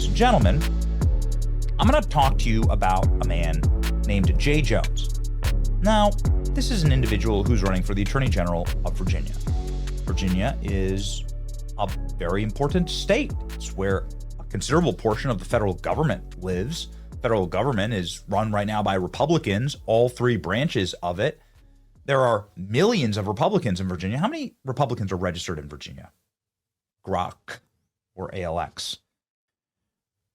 ladies and gentlemen, I'm going to talk to you about a man named Jay Jones. Now, this is an individual who's running for the Attorney General of Virginia. Virginia is a very important state. It's where a considerable portion of the federal government lives. The federal government is run right now by Republicans, all three branches of it. There are millions of Republicans in Virginia. How many Republicans are registered in Virginia? Grok or ALX.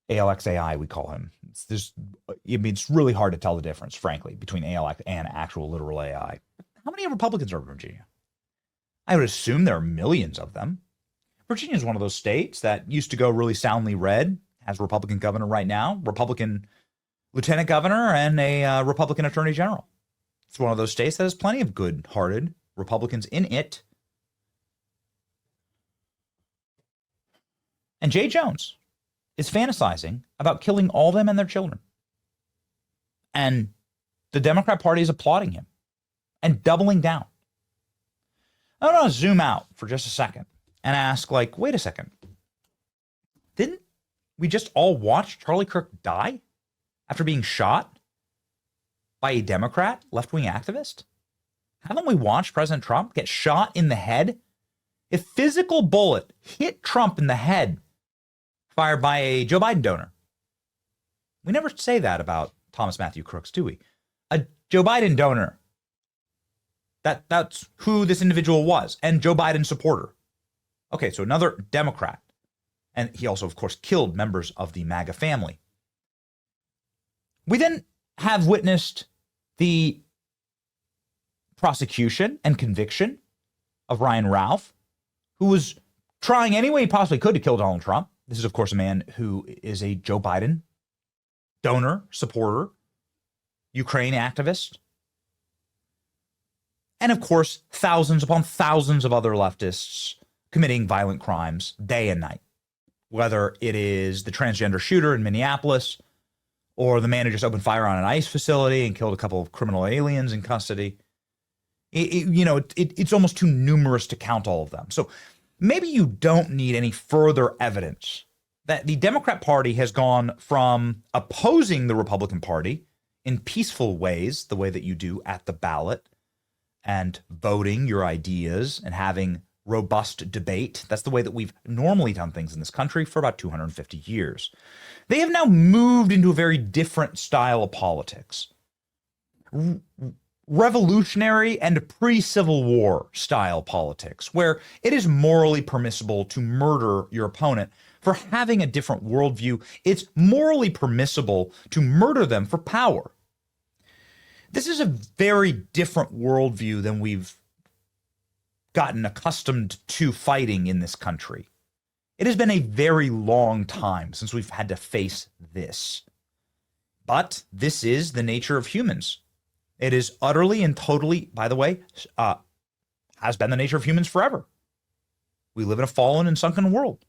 ALXAI, we call him. It's really hard to tell the difference, frankly, between ALX and actual literal AI. How many Republicans are in Virginia? I would assume there are millions of them. Virginia is one of those states that used to go really soundly red, has a Republican governor right now, Republican lieutenant governor, and a Republican attorney general. It's one of those states that has plenty of good-hearted Republicans in it. And Jay Jones is fantasizing about killing all of them and their children. And the Democrat Party is applauding him and doubling down. I want to zoom out for just a second and ask, wait a second. Didn't we just all watch Charlie Kirk die after being shot by a Democrat left-wing activist? Haven't we watched President Trump get shot in the head? A physical bullet hit Trump in the head, fired by a Joe Biden donor. We never say that about Thomas Matthew Crooks, do we? A Joe Biden donor. That's who this individual was, and Joe Biden supporter. Okay, so another Democrat. And he also, of course, killed members of the MAGA family. We then have witnessed the prosecution and conviction of Ryan Ralph, who was trying any way he possibly could to kill Donald Trump. This is, of course, a man who is a Joe Biden donor, supporter, Ukraine activist. And, of course, thousands upon thousands of other leftists committing violent crimes day and night, whether it is the transgender shooter in Minneapolis or the man who just opened fire on an ICE facility and killed a couple of criminal aliens in custody. It's almost too numerous to count all of them. So maybe you don't need any further evidence that the Democrat Party has gone from opposing the Republican Party in peaceful ways, the way that you do at the ballot, and voting your ideas and having robust debate. That's the way that we've normally done things in this country for about 250 years. They have now moved into a very different style of politics. Revolutionary and pre-Civil War style politics, where it is morally permissible to murder your opponent for having a different worldview. It's morally permissible to murder them for power. This is a very different worldview than we've gotten accustomed to fighting in this country. It has been a very long time since we've had to face this. But this is the nature of humans. It is utterly and totally, by the way, has been the nature of humans forever. We live in a fallen and sunken world.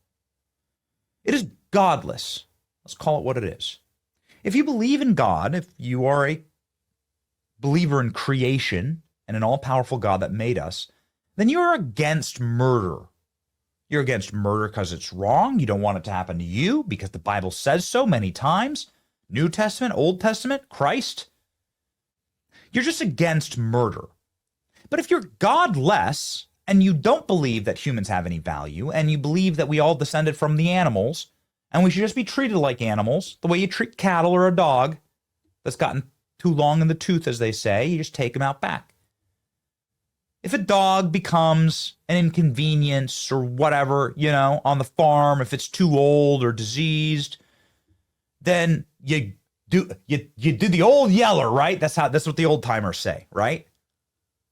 It is godless. Let's call it what it is. If you believe in God, if you are a believer in creation and an all-powerful God that made us, then you're against murder. You're against murder because it's wrong. You don't want it to happen to you because the Bible says so many times. New Testament, Old Testament, Christ. You're just against murder. But if you're godless and you don't believe that humans have any value and you believe that we all descended from the animals and we should just be treated like animals, the way you treat cattle or a dog that's gotten too long in the tooth, as they say, you just take them out back. If a dog becomes an inconvenience or whatever, on the farm, if it's too old or diseased, then you do the old yeller, right? That's what the old timers say, right?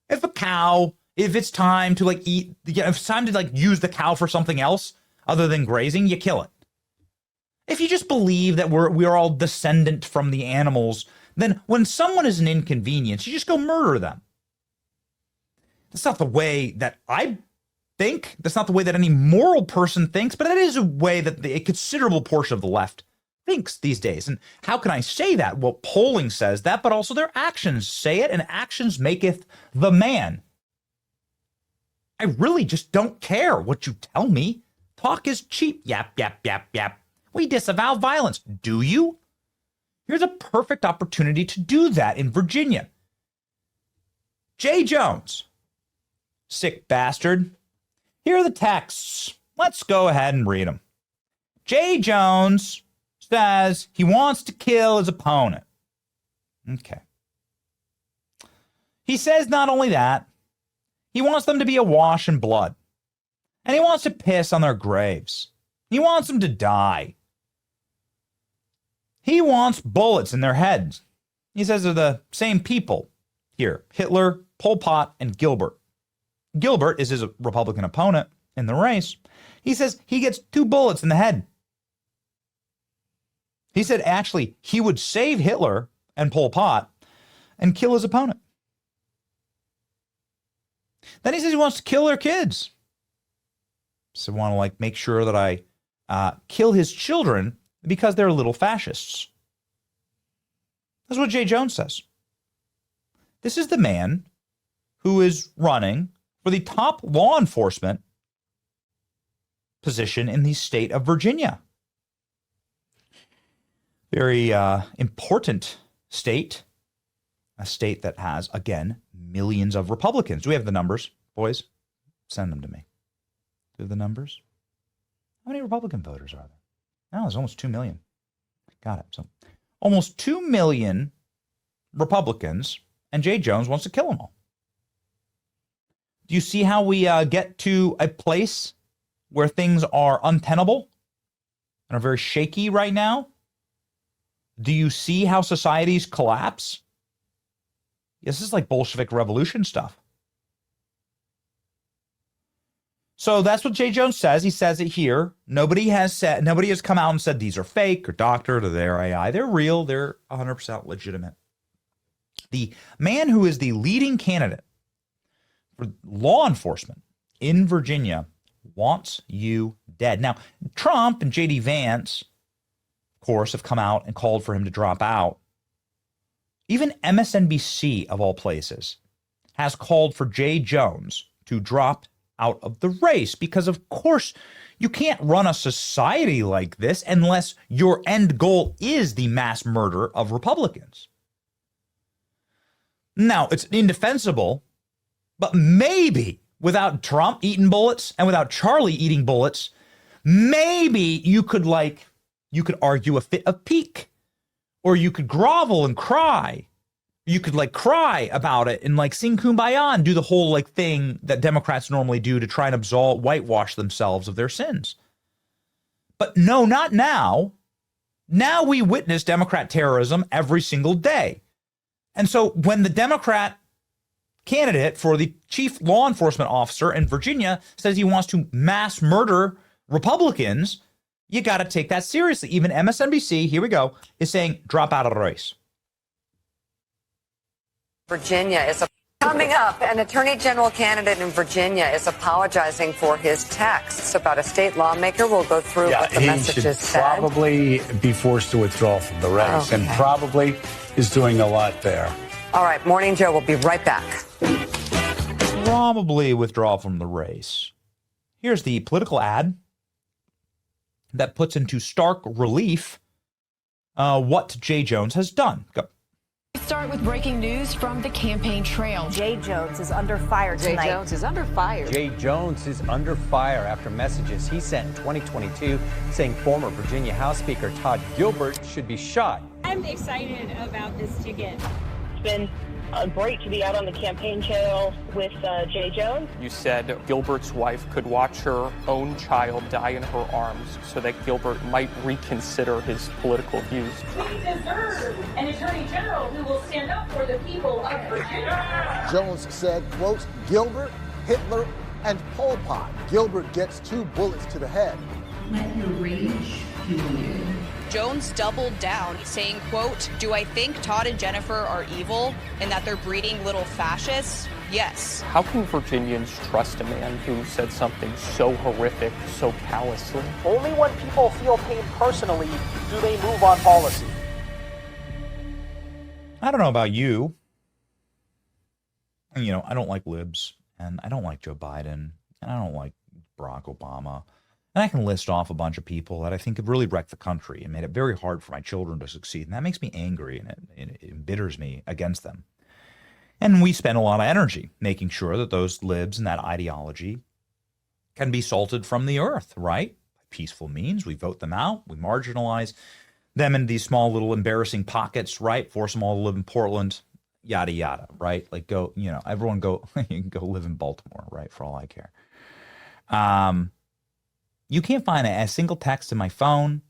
If a cow, if it's time to eat, if it's time to use the cow for something else other than grazing, you kill it. If you just believe that we're all descendant from the animals, then when someone is an inconvenience, you just go murder them. That's not the way that I think. That's not the way that any moral person thinks, but it is a way that a considerable portion of the left thinks these days. And how can I say that? Well, polling says that, but also their actions say it, and actions maketh the man. I really just don't care what you tell me. Talk is cheap. Yap, yap, yap, yap. We disavow violence. Do you? Here's a perfect opportunity to do that in Virginia. Jay Jones, sick bastard. Here are the texts. Let's go ahead and read them. Jay Jones says he wants to kill his opponent. Okay. He says not only that, he wants them to be awash in blood. And he wants to piss on their graves. He wants them to die. He wants bullets in their heads. He says they're the same people here. Hitler, Pol Pot, and Gilbert. Gilbert is his Republican opponent in the race. He says he gets 2 bullets in the head. He said actually he would save Hitler and Pol Pot and kill his opponent. Then he says he wants to kill their kids. So I want to make sure that I kill his children because they're little fascists. That's what Jay Jones says. This is the man who is running for the top law enforcement position in the state of Virginia. Very important state. A state that has, again, millions of Republicans. Do we have the numbers, boys? Send them to me. Do we have the numbers? How many Republican voters are there? Oh, there's almost 2 million. Got it. So almost 2 million Republicans, and Jay Jones wants to kill them all. Do you see how we get to a place where things are untenable and are very shaky right now? Do you see how societies collapse? This is like Bolshevik revolution stuff. So that's what Jay Jones says. He says it here. Nobody has come out and said these are fake or doctored or they're AI. They're real. They're 100% legitimate. The man who is the leading candidate for law enforcement in Virginia wants you dead. Now, Trump and J.D. Vance, of course, have come out and called for him to drop out. Even MSNBC, of all places, has called for Jay Jones to drop out of the race because, of course, you can't run a society like this unless your end goal is the mass murder of Republicans. Now, it's indefensible, but maybe without Trump eating bullets and without Charlie eating bullets, maybe you could argue a fit of pique. Or you could grovel and cry. You could cry about it and sing Kumbaya and do the whole thing that Democrats normally do to try and whitewash themselves of their sins. But no, not now. Now we witness Democrat terrorism every single day. And so when the Democrat candidate for the chief law enforcement officer in Virginia says he wants to mass murder Republicans, you got to take that seriously. Even MSNBC, here we go, is saying drop out of the race. Virginia is coming up. An attorney general candidate in Virginia is apologizing for his texts about a state lawmaker. We'll go through what the messages said. Probably be forced to withdraw from the race, and probably is doing a lot there. All right, Morning Joe will be right back. Probably withdraw from the race. Here's the political ad that puts into stark relief what Jay Jones has done. Go. We start with breaking news from the campaign trail. Jay Jones is under fire tonight. Jay Jones is under fire. Jay Jones is under fire after messages he sent in 2022 saying former Virginia House Speaker Todd Gilbert should be shot. I'm excited about this ticket. It's been great to be out on the campaign trail with Jay Jones. You said Gilbert's wife could watch her own child die in her arms so that Gilbert might reconsider his political views. We deserve an attorney general who will stand up for the people of Virginia. Jones said, quote, Gilbert, Hitler, and Pol Pot. Gilbert gets 2 bullets to the head. Let your rage fuel you. Jones doubled down, saying, quote, do I think Todd and Jennifer are evil and that they're breeding little fascists? Yes. How can Virginians trust a man who said something so horrific, so callously? Only when people feel pain personally do they move on policy. I don't know about you. I don't like libs, and I don't like Joe Biden, and I don't like Barack Obama. And I can list off a bunch of people that I think have really wrecked the country and made it very hard for my children to succeed. And that makes me angry, and it embitters me against them. And we spend a lot of energy making sure that those libs and that ideology can be salted from the earth, right? By peaceful means. We vote them out. We marginalize them in these small little embarrassing pockets, right? Force them all to live in Portland, yada, yada, right? Like go, everyone go, you can go live in Baltimore, right? For all I care. You can't find a single text in my phone.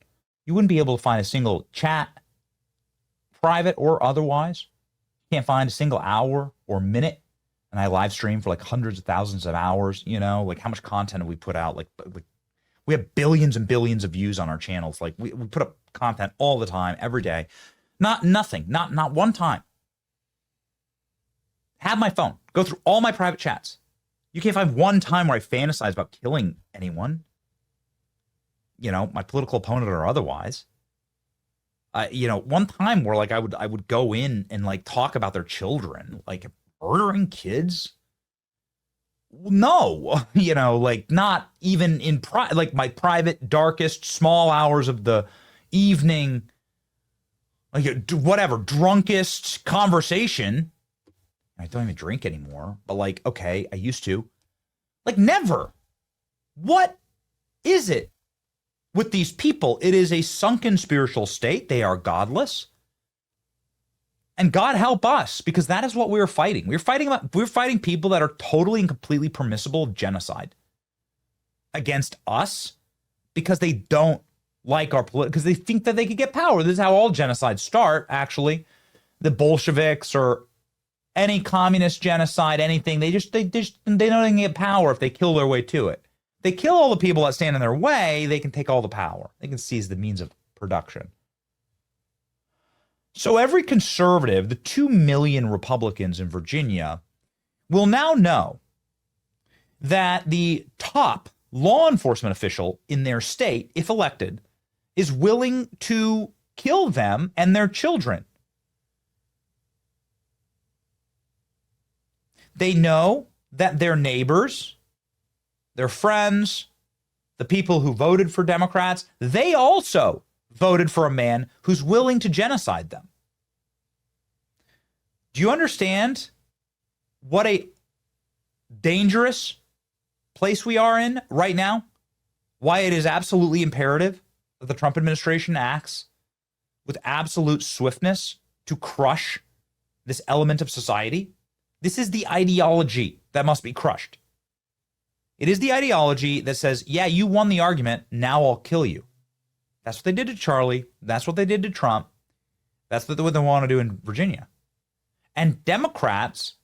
You wouldn't be able to find a single chat, private or otherwise. You can't find a single hour or minute. And I live stream for like hundreds of thousands of hours, like how much content have we put out? Like we have billions and billions of views on our channels. Like we put up content all the time, every day. Not one time. Have my phone. Go through all my private chats. You can't find one time where I fantasize about killing anyone. My political opponent or otherwise. One time where like I would go in and like talk about their children, like murdering kids. No, like not even in like my private, darkest, small hours of the evening, like whatever, drunkest conversation. I don't even drink anymore, but like, okay, I used to. Like never. What is it with these people? It is a sunken spiritual state. They are godless. And God help us, because that is what we're fighting. We're fighting people that are totally and completely permissible of genocide against us because they don't like our because they think that they could get power. This is how all genocides start, actually. The Bolsheviks or any communist genocide, anything, they know they can get power if they kill their way to it. They kill all the people that stand in their way, they can take all the power. They can seize the means of production. So every conservative, the 2 million Republicans in Virginia, will now know that the top law enforcement official in their state, if elected, is willing to kill them and their children. They know that their neighbors, their friends, the people who voted for Democrats, they also voted for a man who's willing to genocide them. Do you understand what a dangerous place we are in right now? Why it is absolutely imperative that the Trump administration acts with absolute swiftness to crush this element of society? This is the ideology that must be crushed. It is the ideology that says, yeah, you won the argument, now I'll kill you. That's what they did to Charlie. That's what they did to Trump. That's what they want to do in Virginia. And Democrats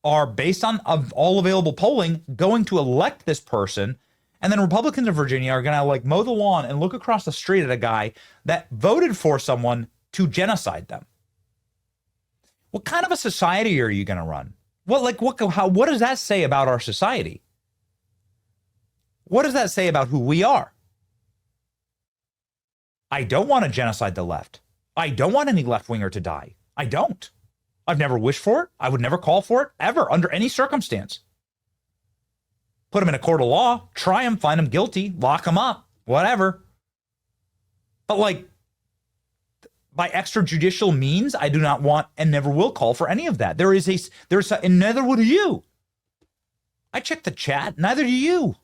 are, based on all available polling, going to elect this person. And then Republicans in Virginia are going to like mow the lawn and look across the street at a guy that voted for someone to genocide them. What kind of a society are you going to run? What does that say about our society? What does that say about who we are? I don't want to genocide the left. I don't want any left-winger to die. I don't. I've never wished for it. I would never call for it, ever, under any circumstance. Put him in a court of law, try him, find him guilty, lock him up, whatever. But like, by extrajudicial means, I do not want and never will call for any of that. And neither would you. I checked the chat, neither do you.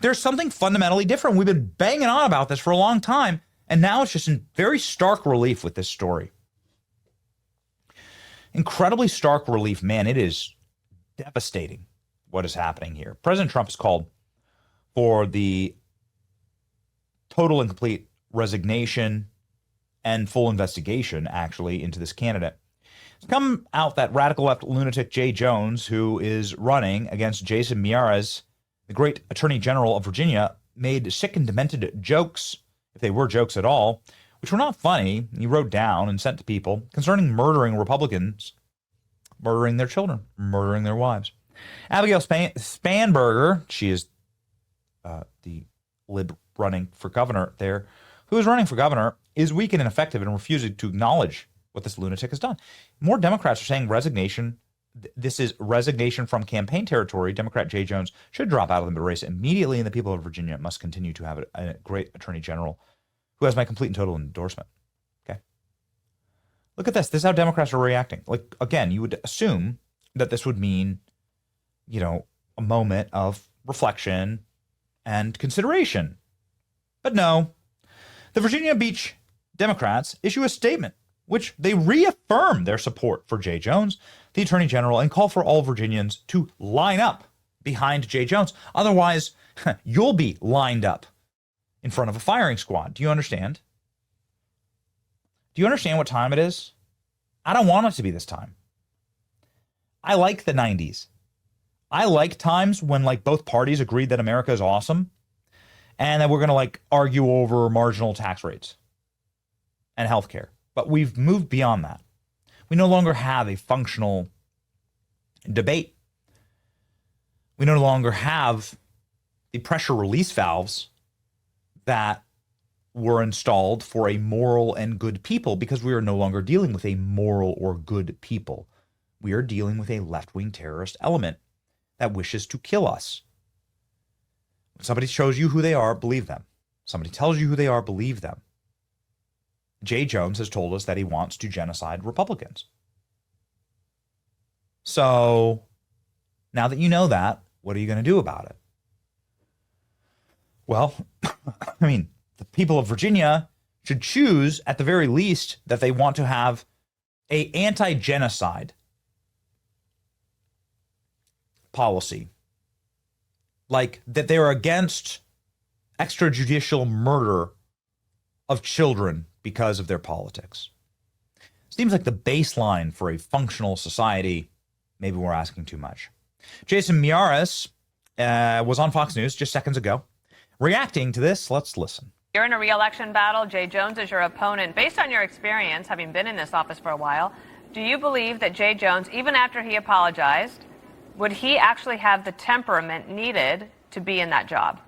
There's something fundamentally different. We've been banging on about this for a long time, and now it's just in very stark relief with this story. Incredibly stark relief, man. It is devastating what is happening here. President Trump has called for the total and complete resignation and full investigation, actually, into this candidate. It's come out that radical left lunatic Jay Jones, who is running against Jason Miyares, the great Attorney General of Virginia, made sick and demented jokes, if they were jokes at all, which were not funny. He wrote down and sent to people concerning murdering Republicans, murdering their children, murdering their wives. Abigail Spanberger, she is the lib running for governor there, who is running for governor, is weak and ineffective and refusing to acknowledge what this lunatic has done. More Democrats are saying resignation this is resignation from campaign territory. Democrat Jay Jones should drop out of the race immediately, and the people of Virginia must continue to have a great attorney general who has my complete and total endorsement. Okay. Look at this. This is how Democrats are reacting. Like, again, you would assume that this would mean, you know, a moment of reflection and consideration. But no, the Virginia Beach Democrats issue a statement which they reaffirm their support for Jay Jones, the attorney general, and call for all Virginians to line up behind Jay Jones. Otherwise, you'll be lined up in front of a firing squad. Do you understand? Do you understand what time it is? I don't want it to be this time. I like the 90s. I like times when like both parties agreed that America is awesome and that we're going to like argue over marginal tax rates and healthcare. But we've moved beyond that. We no longer have a functional debate. We no longer have the pressure release valves that were installed for a moral and good people, because we are no longer dealing with a moral or good people. We are dealing with a left-wing terrorist element that wishes to kill us. When somebody shows you who they are, believe them. Somebody tells you who they are, believe them. Jay Jones has told us that he wants to genocide Republicans. So now that you know that, what are you going to do about it? Well, I mean, the people of Virginia should choose, at the very least, that they want to have an anti-genocide policy. Like that they're against extrajudicial murder of children because of their politics. Seems like the baseline for a functional society. Maybe we're asking too much. Jason Miyares was on Fox News just seconds ago. Reacting to this, let's listen. You're in a re-election battle. Jay Jones is your opponent. Based on your experience, having been in this office for a while, do you believe that Jay Jones, even after he apologized, would he actually have the temperament needed to be in that job?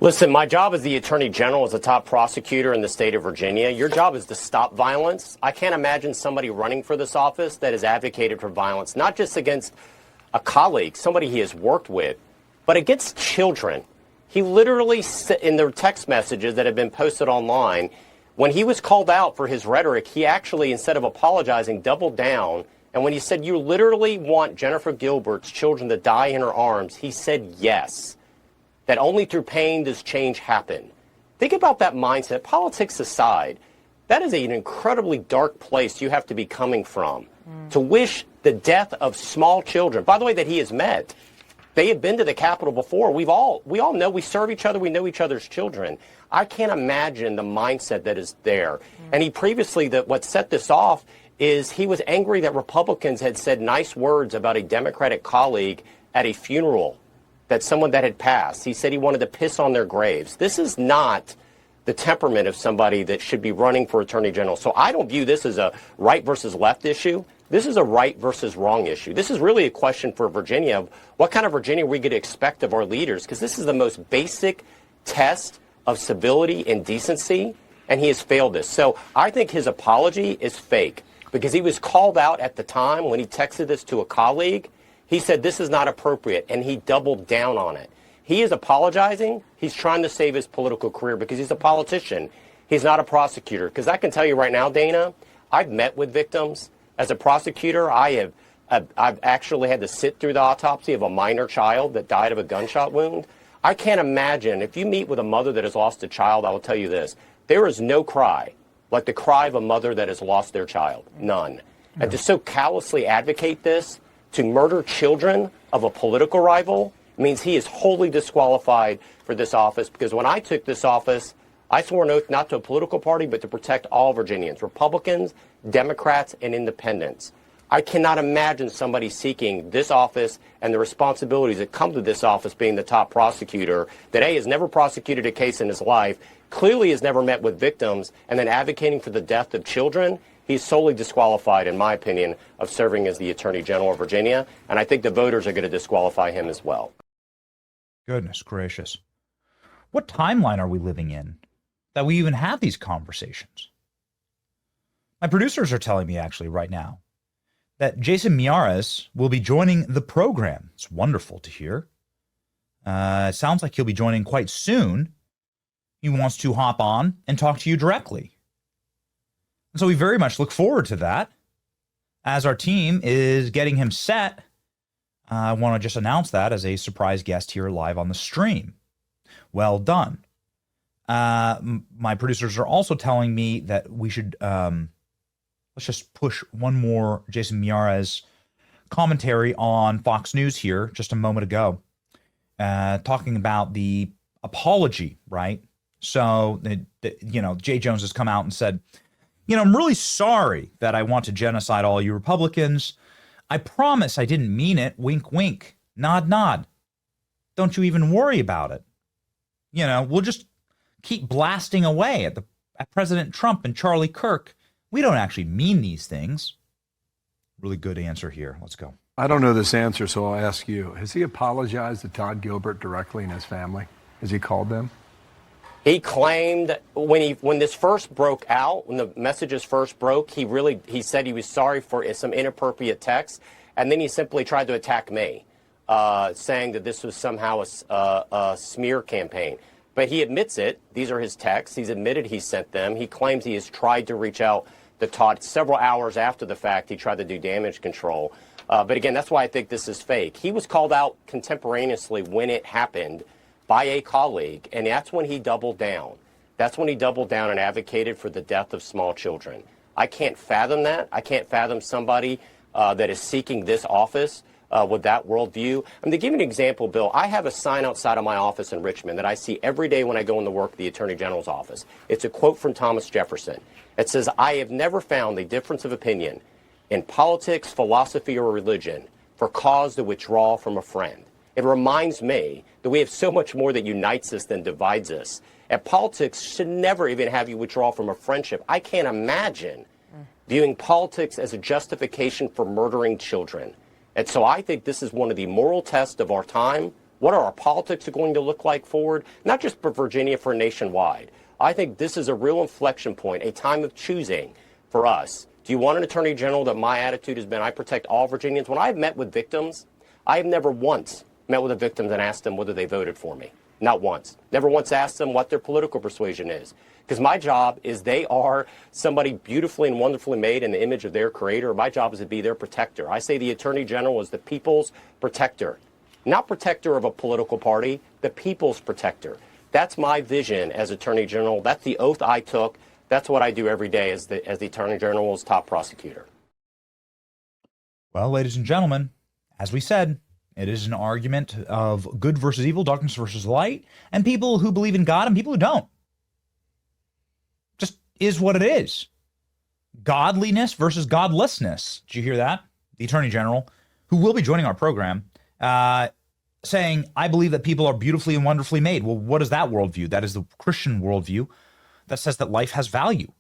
Listen, my job as the Attorney General, as a top prosecutor in the state of Virginia, your job is to stop violence. I can't imagine somebody running for this office that has advocated for violence, not just against a colleague, somebody he has worked with, but against children. He literally, in the text messages that have been posted online, when he was called out for his rhetoric, he actually, instead of apologizing, doubled down. And when he said, you literally want Jennifer Gilbert's children to die in her arms, he said yes. That only through pain does change happen. Think about that mindset. Politics aside, that is an incredibly dark place you have to be coming from. To wish the death of small children, by the way, that he has met. They have been to the Capitol before. We all know, we serve each other, we know each other's children. I can't imagine the mindset that is there. And he previously, what set this off is he was angry that Republicans had said nice words about a Democratic colleague at a funeral, that someone that had passed. He said he wanted to piss on their graves. This is not the temperament of somebody that should be running for Attorney General. So I don't view this as a right versus left issue. This is a right versus wrong issue. This is really a question for Virginia of what kind of Virginia we could expect of our leaders, because this is the most basic test of civility and decency, and he has failed this. So I think his apology is fake, because he was called out at the time when he texted this to a colleague. He said this is not appropriate, and he doubled down on it. He is apologizing. He's trying to save his political career because he's a politician. He's not a prosecutor. Because I can tell you right now, Dana, I've met with victims. As a prosecutor, I've actually had to sit through the autopsy of a minor child that died of a gunshot wound. I can't imagine, if you meet with a mother that has lost a child, I will tell you this, there is no cry like the cry of a mother that has lost their child. None. And to so callously advocate this, to murder children of a political rival, means he is wholly disqualified for this office, because when I took this office, I swore an oath not to a political party, but to protect all Virginians, Republicans, Democrats, and independents. I cannot imagine somebody seeking this office and the responsibilities that come to this office, being the top prosecutor, that A, has never prosecuted a case in his life, clearly has never met with victims, and then advocating for the death of children. He's solely disqualified, in my opinion, of serving as the Attorney General of Virginia, and I think the voters are going to disqualify him as well. Goodness gracious. What timeline are we living in that we even have these conversations? My producers are telling me actually right now that Jason Miyares will be joining the program. It's wonderful to hear. It sounds like he'll be joining quite soon. He wants to hop on and talk to you directly. And so we very much look forward to that. As our team is getting him set, I want to just announce that as a surprise guest here live on the stream. Well done. My producers are also telling me that we should, let's just push one more Jason Miyares commentary on Fox News here just a moment ago, talking about the apology, right? So, Jay Jones has come out and said, I'm really sorry that I want to genocide all you Republicans. I promise I didn't mean it. Wink, wink. Nod, nod. Don't you even worry about it. We'll just keep blasting away at President Trump and Charlie Kirk. We don't actually mean these things. Really good answer here. Let's go. I don't know this answer, so I'll ask you. Has he apologized to Todd Gilbert directly and his family? Has he called them? He claimed when this first broke out, when the messages first broke, he said he was sorry for some inappropriate texts, and then he simply tried to attack me, saying that this was somehow a smear campaign. But he admits it. These are his texts. He's admitted he sent them. He claims he has tried to reach out to Todd several hours after the fact. He tried to do damage control. But again, that's why I think this is fake. He was called out contemporaneously when it happened by a colleague, and that's when he doubled down. That's when he doubled down and advocated for the death of small children. I can't fathom that. I can't fathom somebody that is seeking this office with that worldview. To give you an example, Bill, I have a sign outside of my office in Richmond that I see every day when I go into work at the Attorney General's office. It's a quote from Thomas Jefferson. It says, "I have never found the difference of opinion in politics, philosophy, or religion for cause to withdraw from a friend." It reminds me that we have so much more that unites us than divides us. And politics should never even have you withdraw from a friendship. I can't imagine viewing politics as a justification for murdering children. And so I think this is one of the moral tests of our time. What are our politics going to look like forward? Not just for Virginia, for nationwide. I think this is a real inflection point, a time of choosing for us. Do you want an attorney general that my attitude has been, I protect all Virginians? When I've met with victims, I have never once met with the victims and asked them whether they voted for me. Not once. Never once asked them what their political persuasion is. Because my job is they are somebody beautifully and wonderfully made in the image of their creator. My job is to be their protector. I say the Attorney General is the people's protector. Not protector of a political party, the people's protector. That's my vision as Attorney General. That's the oath I took. That's what I do every day as the Attorney General's top prosecutor. Well, ladies and gentlemen, as we said, it is an argument of good versus evil, darkness versus light, and people who believe in God and people who don't. Just is what it is. Godliness versus godlessness. Did you hear that? The Attorney General, who will be joining our program, saying, I believe that people are beautifully and wonderfully made. Well, what is that worldview? That is the Christian worldview that says that life has value.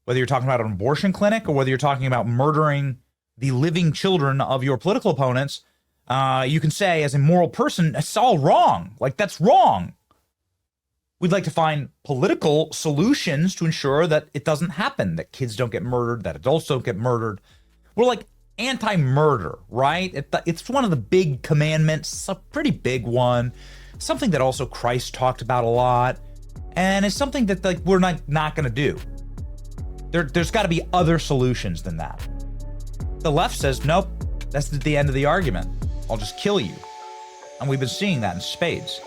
Whether you're talking about an abortion clinic or whether you're talking about murdering the living children of your political opponents, you can say as a moral person, it's all wrong. Like, that's wrong. We'd like to find political solutions to ensure that it doesn't happen, that kids don't get murdered, that adults don't get murdered. We're like anti-murder, right? It's one of the big commandments, a pretty big one, something that also Christ talked about a lot, and it's something that we're not going to do. There's got to be other solutions than that. The left says, nope, that's the end of the argument. I'll just kill you. And we've been seeing that in spades.